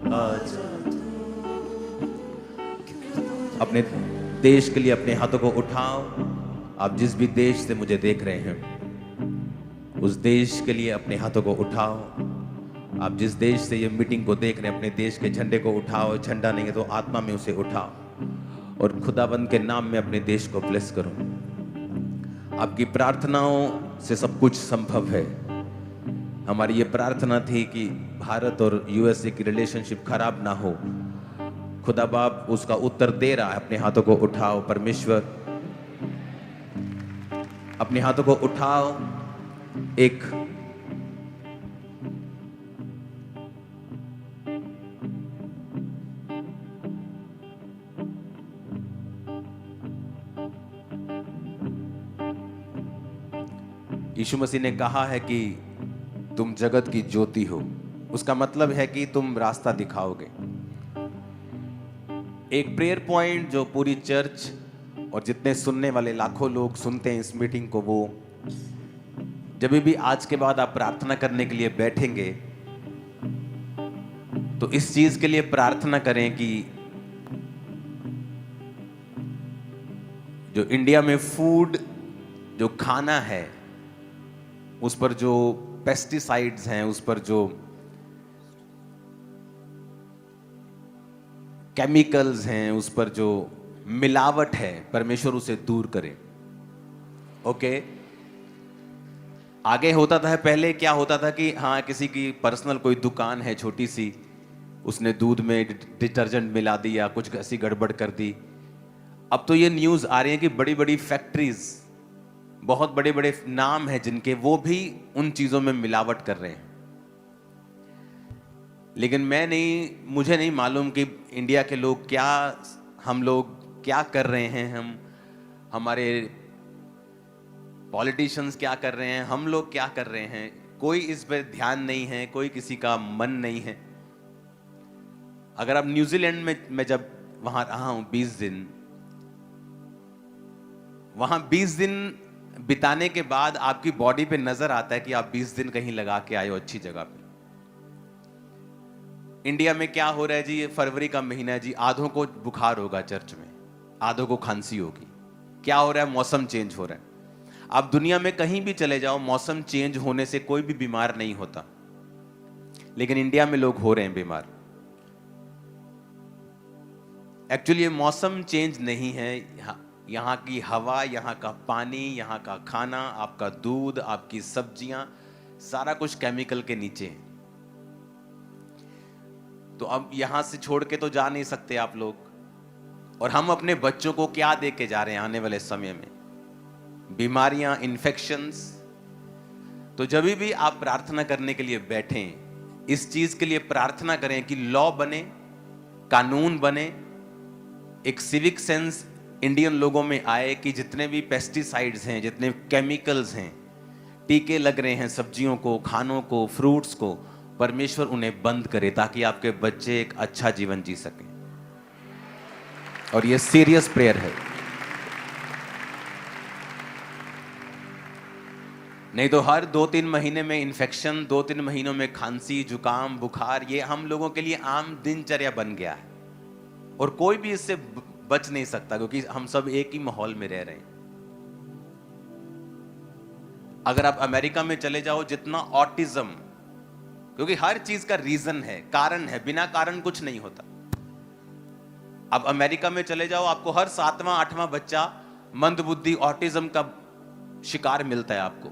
आजा। अपने देश के लिए अपने हाथों को उठाओ। आप जिस भी देश से मुझे देख रहे हैं, उस देश के लिए अपने हाथों को उठाओ। आप जिस देश से ये मीटिंग को देख रहे हैं, अपने देश के झंडे को उठाओ। झंडा नहीं है तो आत्मा में उसे उठाओ और खुदाबंद के नाम में अपने देश को ब्लेस करो। आपकी प्रार्थनाओं से सब कुछ संभव है। हमारी ये प्रार्थना थी कि भारत और यूएसए की रिलेशनशिप खराब ना हो। खुदा बाप उसका उत्तर दे रहा है। अपने हाथों को उठाओ। परमेश्वर, अपने हाथों को उठाओ। एक यीशु मसीह ने कहा है कि तुम जगत की ज्योति हो। उसका मतलब है कि तुम रास्ता दिखाओगे। एक प्रेयर पॉइंट जो पूरी चर्च और जितने सुनने वाले लाखों लोग सुनते हैं इस मीटिंग को, वो जब भी आज के बाद आप प्रार्थना करने के लिए बैठेंगे तो इस चीज के लिए प्रार्थना करें कि जो इंडिया में फूड, जो खाना है, उस पर जो पेस्टिसाइड्स हैं, उस पर जो केमिकल्स हैं, उस पर जो मिलावट है, परमेश्वर उसे दूर करे। ओके। आगे होता था, पहले क्या होता था कि हाँ, किसी की पर्सनल कोई दुकान है छोटी सी, उसने दूध में डिटर्जेंट मिला दिया, कुछ ऐसी गड़बड़ कर दी। अब तो ये न्यूज़ आ रही है कि बड़ी बड़ी फैक्ट्रीज, बहुत बड़े बड़े नाम हैं जिनके, वो भी उन चीज़ों में मिलावट कर रहे हैं। लेकिन मुझे नहीं मालूम कि इंडिया के लोग क्या, हम लोग क्या कर रहे हैं, हमारे पॉलिटिशियंस क्या कर रहे हैं, हम लोग क्या कर रहे हैं। कोई इस पर ध्यान नहीं है, कोई किसी का मन नहीं है। अगर आप न्यूजीलैंड में, मैं जब वहां रहा हूं 20 दिन, वहां 20 दिन बिताने के बाद आपकी बॉडी पे नजर आता है कि आप 20 दिन कहीं लगा के आए हो अच्छी जगह पे। इंडिया में क्या हो रहा है जी, ये फरवरी का महीना है जी, आधों को बुखार होगा चर्च में, आधों को खांसी होगी। क्या हो रहा है? मौसम चेंज हो रहा है। आप दुनिया में कहीं भी चले जाओ, मौसम चेंज होने से कोई भी बीमार नहीं होता, लेकिन इंडिया में लोग हो रहे हैं बीमार। एक्चुअली ये मौसम चेंज नहीं है, यहाँ की हवा, यहाँ का पानी, यहाँ का खाना, आपका दूध, आपकी सब्जियां, सारा कुछ केमिकल के नीचे है। तो अब यहां से छोड़ के तो जा नहीं सकते आप लोग। और हम अपने बच्चों को क्या दे के जा रहे हैं आने वाले समय में? बीमारियां, इन्फेक्शंस। तो जब भी आप प्रार्थना करने के लिए बैठें, इस चीज के लिए प्रार्थना करें कि लॉ बने, कानून बने, एक सिविक सेंस इंडियन लोगों में आए कि जितने भी पेस्टिसाइड्स हैं, जितने केमिकल्स हैं, टीके लग रहे हैं सब्जियों को, खानों को, फ्रूट्स को, परमेश्वर उन्हें बंद करे ताकि आपके बच्चे एक अच्छा जीवन जी सकें। और ये सीरियस प्रेयर है। नहीं तो हर 2-3 महीने में इन्फेक्शन, 2-3 महीनों में खांसी, जुकाम, बुखार, ये हम लोगों के लिए आम दिनचर्या बन गया है। और कोई भी इससे बच नहीं सकता, क्योंकि हम सब एक ही माहौल में रह रहे हैं। अगर आप अमेरिका में चले जाओ, जितना ऑटिज्म, क्योंकि हर चीज का रीजन है, कारण है, बिना कारण कुछ नहीं होता। अब अमेरिका में चले जाओ, आपको हर 7वां 8वां बच्चा मंदबुद्धि, ऑटिज्म का शिकार मिलता है आपको।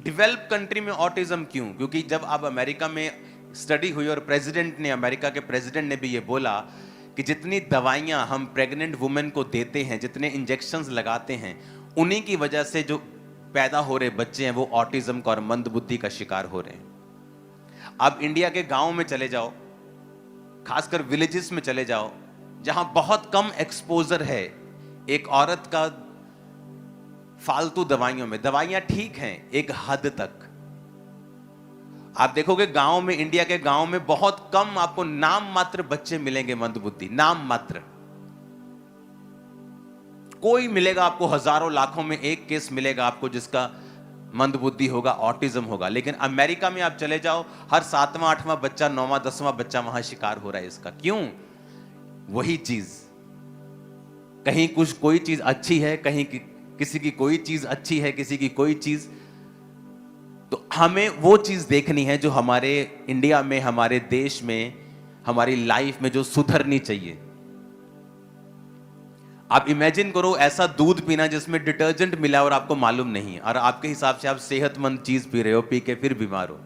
डेवलप कंट्री में ऑटिज्म क्यों? क्योंकि जब आप अमेरिका में स्टडी हुई और प्रेसिडेंट ने, अमेरिका के प्रेसिडेंट ने भी ये बोला कि जितनी दवाइयां हम प्रेग्नेंट वुमेन को देते हैं, जितने इंजेक्शंस लगाते हैं, उन्हीं की वजह से जो पैदा हो रहे बच्चे हैं वो ऑटिज्म का और मंदबुद्धि का शिकार हो रहे हैं। आप इंडिया के गांव में चले जाओ, खासकर विलेजेस में चले जाओ, जहां बहुत कम एक्सपोजर है एक औरत का फालतू दवाइयों में। दवाइयां ठीक हैं एक हद तक। आप देखोगे गांव में, इंडिया के गांव में बहुत कम आपको नाम मात्र बच्चे मिलेंगे मंदबुद्धि, नाम मात्र। कोई मिलेगा आपको, हजारों लाखों में एक केस मिलेगा आपको जिसका मंदबुद्धि होगा, ऑटिज्म होगा। लेकिन अमेरिका में आप चले जाओ, हर 7वां 8वां बच्चा, 9वां 10वां बच्चा वहां शिकार हो रहा है इसका। क्यों? वही चीज, कहीं कुछ कोई चीज अच्छी है, कहीं किसी की कोई चीज अच्छी है, किसी की कोई चीज। तो हमें वो चीज देखनी है जो हमारे इंडिया में, हमारे देश में, हमारी लाइफ में जो सुधरनी चाहिए। आप इमेजिन करो ऐसा दूध पीना जिसमें डिटर्जेंट मिला और आपको मालूम नहीं, और आपके हिसाब से आप सेहतमंद चीज पी रहे हो, पी के फिर बीमार हो।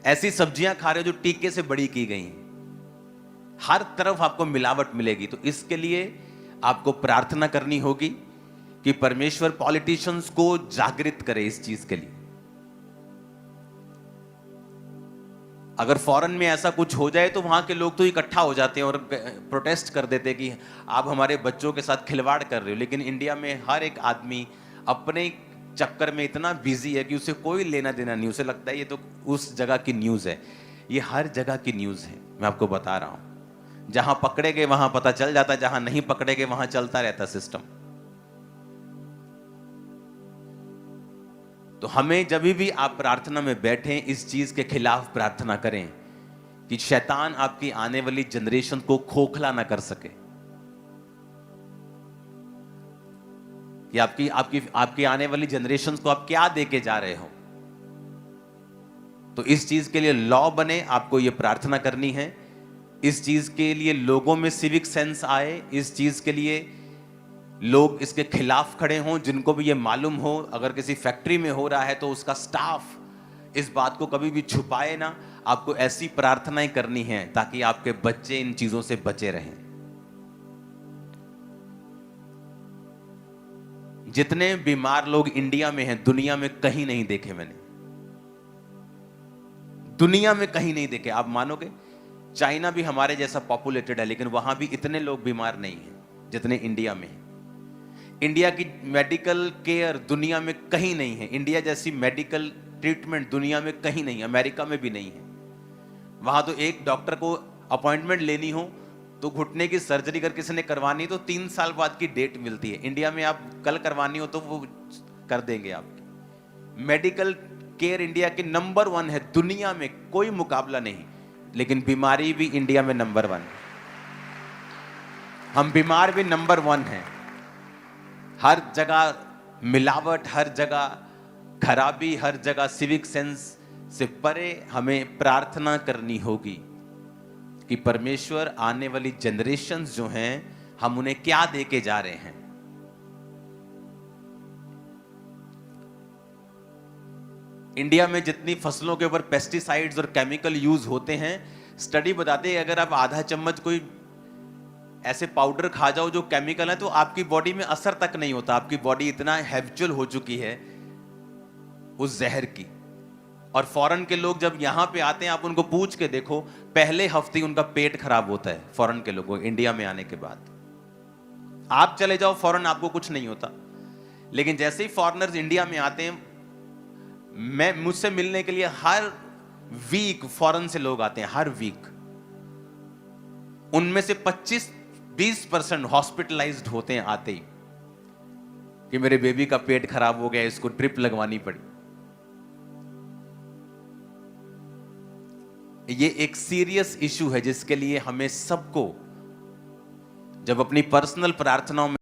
ऐसी सब्जियां खा रहे हो जो टीके से बड़ी की गई हैं, हर तरफ आपको मिलावट मिलेगी। तो इसके लिए आपको प्रार्थना करनी होगी कि परमेश्वर पॉलिटिशियंस को जागृत करे इस चीज के लिए। अगर फॉरेन में ऐसा कुछ हो जाए तो वहां के लोग तो इकट्ठा हो जाते हैं और प्रोटेस्ट कर देते हैं कि आप हमारे बच्चों के साथ खिलवाड़ कर रहे हो। लेकिन इंडिया में हर एक आदमी अपने चक्कर में इतना बिजी है कि उसे कोई लेना देना नहीं। उसे लगता है ये तो उस जगह की न्यूज है। ये हर जगह की न्यूज है, मैं आपको बता रहा हूं। जहां पकड़े गए वहां पता चल जाता, जहां नहीं पकड़े गए वहां चलता रहता सिस्टम। तो हमें जब भी आप प्रार्थना में बैठें, इस चीज के खिलाफ प्रार्थना करें कि शैतान आपकी आने वाली जनरेशन को खोखला ना कर सके, कि आपकी आपकी आपकी आने वाली जनरेशन को आप क्या देके जा रहे हो। तो इस चीज के लिए लॉ बने, आपको यह प्रार्थना करनी है। इस चीज के लिए लोगों में सिविक सेंस आए, इस चीज के लिए लोग इसके खिलाफ खड़े हों, जिनको भी ये मालूम हो। अगर किसी फैक्ट्री में हो रहा है तो उसका स्टाफ इस बात को कभी भी छुपाए ना। आपको ऐसी प्रार्थनाएं करनी है ताकि आपके बच्चे इन चीजों से बचे रहें। जितने बीमार लोग इंडिया में हैं, दुनिया में कहीं नहीं देखे मैंने, दुनिया में कहीं नहीं देखे। आप मानोगे, चाइना भी हमारे जैसा पॉपुलेटेड है, लेकिन वहां भी इतने लोग बीमार नहीं हैं जितने इंडिया में हैं। इंडिया की मेडिकल केयर दुनिया में कहीं नहीं है। इंडिया जैसी मेडिकल ट्रीटमेंट दुनिया में कहीं नहीं, अमेरिका में भी नहीं है। वहां तो एक डॉक्टर को अपॉइंटमेंट लेनी हो तो घुटने की सर्जरी अगर किसी ने करवानी तो 3 साल बाद की डेट मिलती है। इंडिया में आप कल करवानी हो तो वो कर देंगे आपकी। मेडिकल केयर इंडिया के नंबर 1 है, दुनिया में कोई मुकाबला नहीं। लेकिन बीमारी भी इंडिया में नंबर 1 है। हम बीमार भी नंबर 1 हैं। हर जगह मिलावट, हर जगह खराबी, हर जगह सिविक सेंस से परे हमें प्रार्थना करनी होगी कि परमेश्वर आने वाली जनरेशन्स जो हैं, हम उन्हें क्या देके जा रहे हैं। इंडिया में जितनी फसलों के ऊपर पेस्टिसाइड्स और केमिकल यूज होते हैं, स्टडी बताते हैं अगर आप आधा चम्मच कोई ऐसे पाउडर खा जाओ जो केमिकल है तो आपकी बॉडी में असर तक नहीं होता। आपकी बॉडी इतना हैबिचुअल हो चुकी है उस जहर की। और फॉरेन के लोग जब यहां पे आते हैं, आप उनको पूछ के देखो, पहले हफ्ते उनका पेट खराब होता है फॉरेन के लोगों, इंडिया में आने के बाद। आप चले जाओ फॉरेन, आपको कुछ नहीं होता। लेकिन जैसे ही फॉरेनर्स इंडिया में आते हैं, मैं मुझसे मिलने के लिए हर वीक फॉरेन से लोग आते हैं, हर वीक। उनमें से 25-20% हॉस्पिटलाइज्ड होते हैं आते ही कि मेरे बेबी का पेट खराब हो गया, इसको ड्रिप लगवानी पड़ी। ये एक सीरियस इशू है जिसके लिए हमें सबको जब अपनी पर्सनल प्रार्थनाओं में